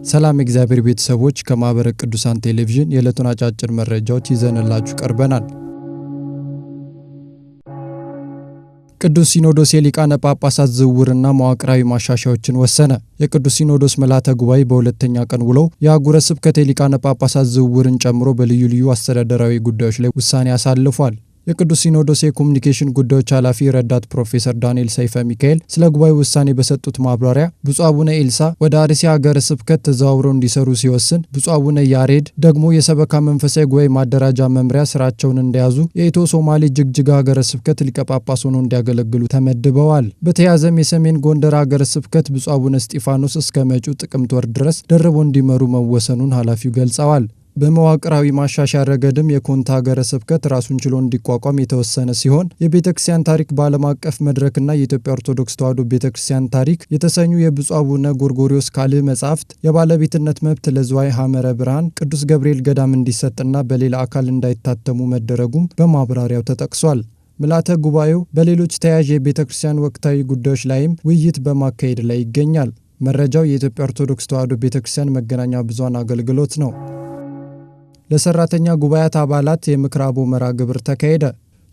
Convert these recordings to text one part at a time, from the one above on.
ሰላም እግዚአብሔር ቤተሰቦች ከማህበረ ቅዱሳን ቴሌቪዥን የዕለቱን አጫጭር መረጃዎች ይዘንላችሁ ቀርበናል። ቅዱስ ሲኖዶስ የሊቃነ ጳጳሳት ዝውውርና መዋቅራዊ ማሻሻያዎችን ወሰነ። የቅዱስ ሲኖዶስ ምልዓተ ጉባኤ በሁለተኛ ቀን ውለው የአህጉረ ስብከት የሊቃነ ጳጳሳት ዝውውርን ጨምሮ በልዩ ልዩ አስተዳደራዊ ጉዳዮች ላይ ውሳኔ አሳልፏል። የቅዱስ ሲኖዶስ የኮሙኒኬሽን ጉዳዮች ኃላፊ ረዳት ፕሮፌሰር ዳንኤል ሰይፈ ሚካኤል ስለ ጉባኤው ውሳኔ በሰጡት ማብራሪያ ብፁዕ አቡነ ኤልሳ ወደ አርሲ ሀገረ ስብከት ተዘዋውረው እንዲሰሩ ሲወስን፣ ብፁዕ አቡነ ያሬድ ደግሞ የሰበካ መንፈሳዊ ጉባኤ ማደራጃ መምሪያ ስራቸውን እንደያዙ የኢትዮ ሶማሌ ጅግጅጋ ሀገረ ስብከት ሊቀ ጳጳስ ሆነው እንዲያገለግሉ ተመድበዋል። በተያያዘም የሰሜን ጎንደር ሀገረ ስብከት ብፁዕ አቡነ እስጢፋኖስ እስከ መጪው ጥቅምት ወር ድረስ ደርበው እንዲመሩ መወሰኑን ኃላፊው ገልጸዋል። በመዋቅራዊ ማሻሻያ ረገድም የኮንታ ሀገረ ስብከት ራሱን ችሎ እንዲቋቋም የተወሰነ ሲሆን የቤተክርስቲያን ታሪክ በዓለም አቀፍ መድረክና የኢትዮጵያ ኦርቶዶክስ ተዋሕዶ ቤተክርስቲያን ታሪክ የተሰኙ የብፁዕ አቡነ ጎርጎርዮስ ካልዕ መጻሕፍት የባለቤትነት መብት ለዝዋይ ሐመረ ብርሃን ቅዱስ ገብርኤል ገዳም እንዲሰጥና በሌላ አካል እንዳይታተሙ መደረጉም በማብራሪያው ተጠቅሷል። ምልዓተ ጉባኤው በሌሎች ተያያዥ የቤተክርስቲያን ወቅታዊ ጉዳዮች ላይም ውይይት በማካሄድ ላይ ይገኛል። መረጃው የኢትዮጵያ ኦርቶዶክስ ተዋሕዶ ቤተክርስቲያን መገናኛ ብዙኃን አገልግሎት ነው። ለሰራተኛ ጉባኤያት አባላት የምክራቦ መርሃ ግብር ተካሄደ።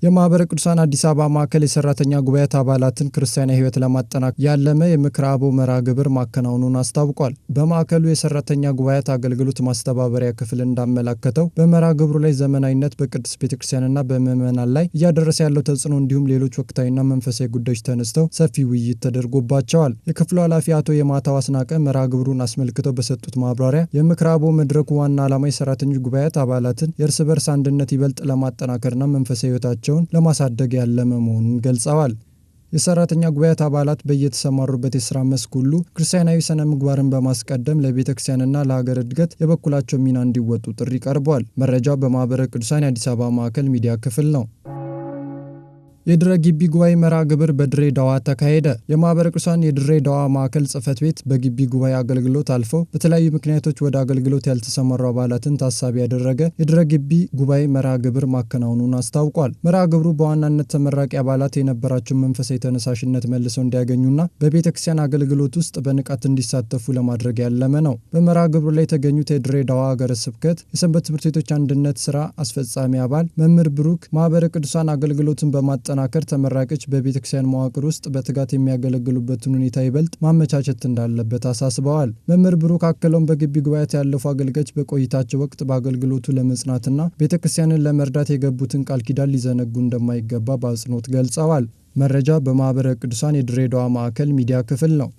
የማህበረ ቅዱሳን አዲስ አበባ ማዕከል የሰራተኛ ጉባኤያት አባላትን ክርስቲያናዊ ሕይወት ለማጠናከር ያለመ የምክራቦ መርሃ ግብር ማከናወኑን አስታውቋል። በማዕከሉ የሰራተኛ ጉባኤያት አገልግሎት ማስተባበሪያ ክፍል እንዳመላከተው በመርሃ ግብሩ ላይ ዘመናዊነት በቅድስት ቤተክርስቲያንና በምዕመናን ላይ እያደረሰ ያለው ተጽዕኖ እንዲሁም ሌሎች ወቅታዊና መንፈሳዊ ጉዳዮች ተነስተው ሰፊ ውይይት ተደርጎባቸዋል። የክፍሉ ኃላፊ አቶ የማታው አስናቀ መርሃ ግብሩን አስመልክተው በሰጡት ማብራሪያ የምክራቦ መድረኩ ዋና ዓላማ የሰራተኞች ጉባኤያት አባላትን የእርስ በርስ አንድነት ይበልጥ ለማጠናከርና መንፈሳዊ ሕይወታቸው ለማሳደግ ያለመ መሆኑን ገልጸዋል። የሰራተኛ ጉባኤያት አባላት በየተሰማሩበት የስራ መስክ ሁሉ ክርስቲያናዊ ስነ ምግባርን በማስቀደም ለቤተ ክርስቲያንና ለሀገር እድገት የበኩላቸው ሚና እንዲወጡ ጥሪ ቀርቧል። መረጃው በማህበረ ቅዱሳን የአዲስ አበባ ማዕከል ሚዲያ ክፍል ነው። የድረ ግቢ ጉባኤ መርሃ ግብር በድሬዳዋ ተካሄደ። የማህበረ ቅዱሳን የድሬዳዋ ማዕከል ጽሕፈት ቤት በግቢ ጉባኤ አገልግሎት አልፈው በተለያዩ ምክንያቶች ወደ አገልግሎት ያልተሰማሩ አባላትን ታሳቢ ያደረገ የድረ ግቢ ጉባኤ መርሃ ግብር ማከናወኑን አስታውቋል። መርሃ ግብሩ በዋናነት ተመራቂ አባላት የነበራቸውን መንፈሳዊ ተነሳሽነት መልሰው እንዲያገኙና በቤተ ክርስቲያን አገልግሎት ውስጥ በንቃት እንዲሳተፉ ለማድረግ ያለመ ነው። በመርሃ ግብሩ ላይ የተገኙት የድሬዳዋ ሀገረ ስብከት የሰንበት ትምህርት ቤቶች አንድነት ስራ አስፈጻሚ አባል መምህር ብሩክ ማህበረ ቅዱሳን አገልግሎትን በማጠናከር ተመራቂዎች በቤተ ክርስቲያን መዋቅር ውስጥ በትጋት የሚያገለግሉበትን ሁኔታ ይበልጥ ማመቻቸት እንዳለበት አሳስበዋል። መምህር ብሩክ አክለውም በግቢ ጉባኤያት ያለፉ አገልጋዮች በቆይታቸው ወቅት በአገልግሎቱ ለመጽናትና ቤተ ክርስቲያንን ለመርዳት የገቡትን ቃል ኪዳን ሊዘነጉ እንደማይገባ በአጽንኦት ገልጸዋል። መረጃ በማህበረ ቅዱሳን የድሬዳዋ ማዕከል ሚዲያ ክፍል ነው።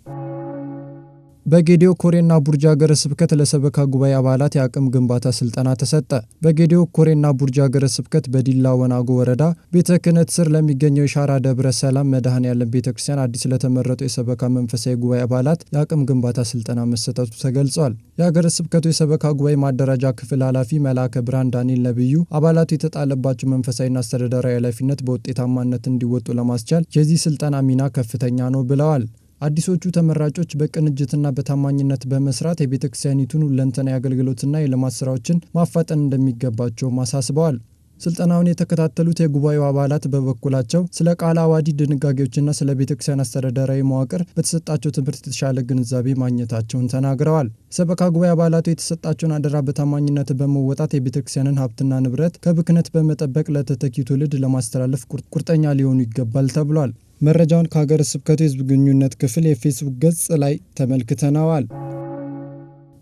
በጌዲዮ ኮሬና ቡርጂ ሀገረ ስብከት ለሰበካ ጉባኤ አባላት የአቅም ግንባታ ስልጠና ተሰጠ። በጌዲዮ ኮሬና ቡርጂ ሀገረ ስብከት በዲላ ወናጎ ወረዳ ቤተ ክህነት ስር ለሚገኘው የሻራ ደብረ ሰላም መድኃኔዓለም ቤተ ክርስቲያን አዲስ ለተመረጡ የሰበካ መንፈሳዊ ጉባኤ አባላት የአቅም ግንባታ ስልጠና መሰጠቱ ተገልጿል። የሀገረ ስብከቱ የሰበካ ጉባኤ ማደራጃ ክፍል ኃላፊ መልአከ ብርሃን ዳንኤል ነብዩ አባላቱ የተጣለባቸው መንፈሳዊና አስተዳደራዊ ኃላፊነት በውጤታማነት እንዲወጡ ለማስቻል የዚህ ስልጠና ሚና ከፍተኛ ነው ብለዋል። አዲሶቹ ተመራጮች በቅንጅትና በታማኝነት በመስራት የቤተ ክርስቲያኒቱን ሁለንተናዊ አገልግሎትና የልማት ስራዎችን ማፋጠን እንደሚገባቸው አሳስበዋል። ስልጠናውን የተከታተሉት የጉባኤው አባላት በበኩላቸው ስለ ቃለ ዓዋዲ ድንጋጌዎችና ስለ ቤተ ክርስቲያን አስተዳደራዊ መዋቅር በተሰጣቸው ትምህርት የተሻለ ግንዛቤ ማግኘታቸውን ተናግረዋል። ሰበካ ጉባኤ አባላቱ የተሰጣቸውን አደራ በታማኝነት በመወጣት የቤተ ክርስቲያንን ሀብትና ንብረት ከብክነት በመጠበቅ ለተተኪው ትውልድ ለማስተላለፍ ቁርጠኛ ሊሆኑ ይገባል ተብሏል። መረጃውን ከሀገረ ስብከቱ የሕዝብ ግንኙነት ክፍል የፌስቡክ ገጽ ላይ ተመልክተነዋል።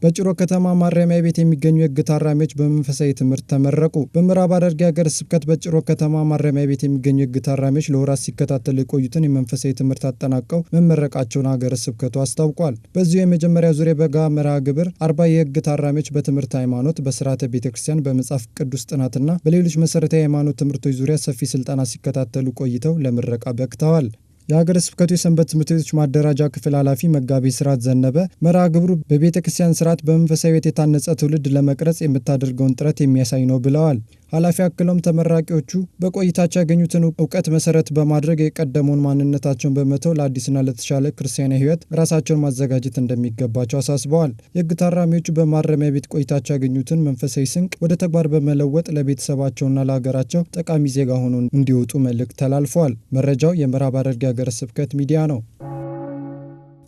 በጭሮ ከተማ ማረሚያ ቤት የሚገኙ የሕግ ታራሚዎች በመንፈሳዊ ትምህርት ተመረቁ። በምዕራብ ሐረርጌ ሀገረ ስብከት በጭሮ ከተማ ማረሚያ ቤት የሚገኙ የሕግ ታራሚዎች ለወራት ሲከታተሉ የቆዩትን የመንፈሳዊ ትምህርት አጠናቀው መመረቃቸውን ሀገረ ስብከቱ አስታውቋል። በዚሁ የመጀመሪያ ዙር የበጋ መርሃ ግብር 40 የሕግ ታራሚዎች በትምህርት ሃይማኖት፣ በስርዓተ ቤተ ክርስቲያን፣ በመጽሐፍ ቅዱስ ጥናትና በሌሎች መሰረታዊ የሃይማኖት ትምህርቶች ዙሪያ ሰፊ ስልጠና ሲከታተሉ ቆይተው ለምረቃ በቅተዋል። የሀገረ ስብከቱ የሰንበት ትምህርት ቤቶች ማደራጃ ክፍል ኃላፊ መጋቤ ስርዓት ዘነበ መርሃ ግብሩ በቤተ ክርስቲያን ስርዓት በመንፈሳዊ ሕይወት የታነጸ ትውልድ ለመቅረጽ የምታደርገውን ጥረት የሚያሳይ ነው ብለዋል። ኃላፊ አክለውም ተመራቂዎቹ በቆይታቸው ያገኙትን እውቀት መሰረት በማድረግ የቀደመውን ማንነታቸውን በመተው ለአዲስና ለተሻለ ክርስቲያናዊ ሕይወት ራሳቸውን ማዘጋጀት እንደሚገባቸው አሳስበዋል። የሕግ ታራሚዎቹ በማረሚያ ቤት ቆይታቸው ያገኙትን መንፈሳዊ ስንቅ ወደ ተግባር በመለወጥ ለቤተሰባቸውና ለሀገራቸው ጠቃሚ ዜጋ ሆነው እንዲወጡ መልእክት ተላልፈዋል። መረጃው የምዕራብ ሐረርጌ ሀገረ ስብከት ሚዲያ ነው።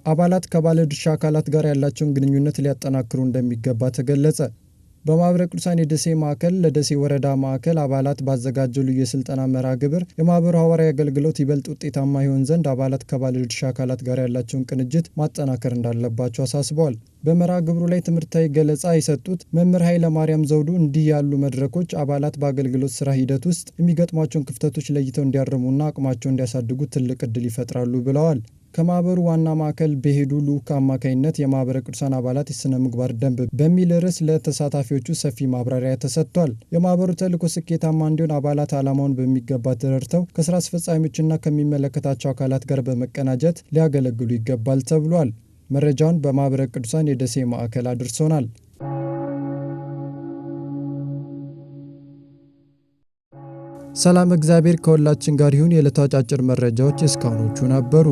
አባላት ከባለድርሻ አካላት ጋር ያላቸውን ግንኙነት ሊያጠናክሩ እንደሚገባ ተገለጸ። በማህበረ ቅዱሳን የደሴ ማዕከል ለደሴ ወረዳ ማዕከል አባላት ባዘጋጀው ልዩ የስልጠና መርሃ ግብር የማህበሩ ሐዋርያዊ አገልግሎት ይበልጥ ውጤታማ ይሆን ዘንድ አባላት ከባለድርሻ አካላት ጋር ያላቸውን ቅንጅት ማጠናከር እንዳለባቸው አሳስበዋል። በመርሃ ግብሩ ላይ ትምህርታዊ ገለጻ የሰጡት መምህር ኃይለ ማርያም ዘውዱ እንዲህ ያሉ መድረኮች አባላት በአገልግሎት ስራ ሂደት ውስጥ የሚገጥሟቸውን ክፍተቶች ለይተው እንዲያርሙና አቅማቸውን እንዲያሳድጉ ትልቅ ዕድል ይፈጥራሉ ብለዋል። ከማህበሩ ዋና ማዕከል በሄዱ ልዑክ አማካኝነት የማህበረ ቅዱሳን አባላት የሥነ ምግባር ደንብ በሚል ርዕስ ለተሳታፊዎቹ ሰፊ ማብራሪያ ተሰጥቷል። የማህበሩ ተልዕኮ ስኬታማ እንዲሆን አባላት ዓላማውን በሚገባ ተረድተው ከስራ አስፈጻሚዎችና ከሚመለከታቸው አካላት ጋር በመቀናጀት ሊያገለግሉ ይገባል ተብሏል። መረጃውን በማህበረ ቅዱሳን የደሴ ማዕከል አድርሶናል። ሰላም እግዚአብሔር ከሁላችን ጋር ይሁን። የዕለቱ አጫጭር መረጃዎች እስካሁኖቹ ነበሩ።